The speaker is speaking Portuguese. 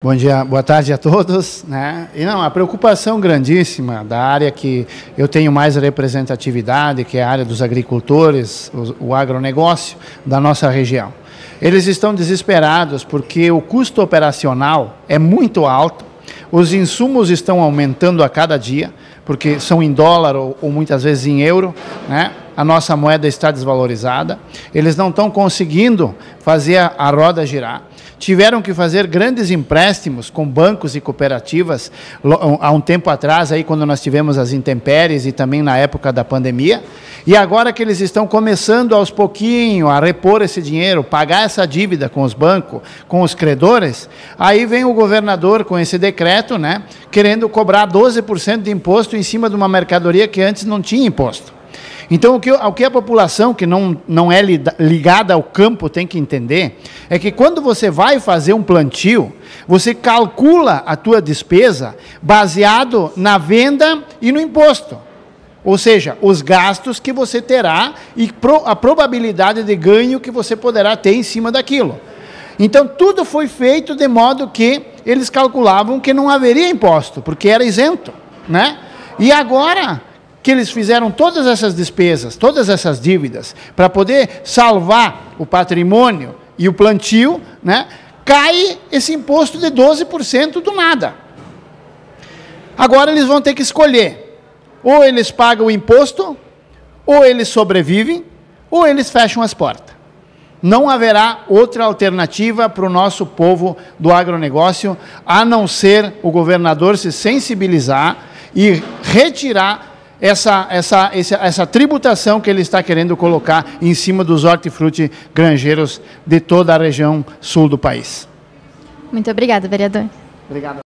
Bom dia, boa tarde a todos, né? E não, a preocupação grandíssima da área que eu tenho mais representatividade, que é a área dos agricultores, o agronegócio da nossa região. Eles estão desesperados porque o custo operacional é muito alto, os insumos estão aumentando a cada dia, porque são em dólar ou muitas vezes em euro, né? A nossa moeda está desvalorizada, eles não estão conseguindo fazer a roda girar. Tiveram que fazer grandes empréstimos com bancos e cooperativas há um tempo atrás, aí, quando nós tivemos as intempéries e também na época da pandemia. E agora que eles estão começando aos pouquinhos a repor esse dinheiro, pagar essa dívida com os bancos, com os credores, aí vem o governador com esse decreto, né, querendo cobrar 12% de imposto em cima de uma mercadoria que antes não tinha imposto. Então, o que a população que não é ligada ao campo tem que entender é que quando você vai fazer um plantio, você calcula a tua despesa baseado na venda e no imposto. Ou seja, os gastos que você terá e a probabilidade de ganho que você poderá ter em cima daquilo. Então, tudo foi feito de modo que eles calculavam que não haveria imposto, porque era isento, né? E agora que eles fizeram todas essas despesas, todas essas dívidas, para poder salvar o patrimônio e o plantio, né, cai esse imposto de 12% do nada. Agora eles vão ter que escolher, ou eles pagam o imposto, ou eles sobrevivem, ou eles fecham as portas. Não haverá outra alternativa para o nosso povo do agronegócio, a não ser o governador se sensibilizar e retirar essa tributação que ele está querendo colocar em cima dos hortifruti granjeiros de toda a região sul do país. Muito obrigada, vereador. Obrigado.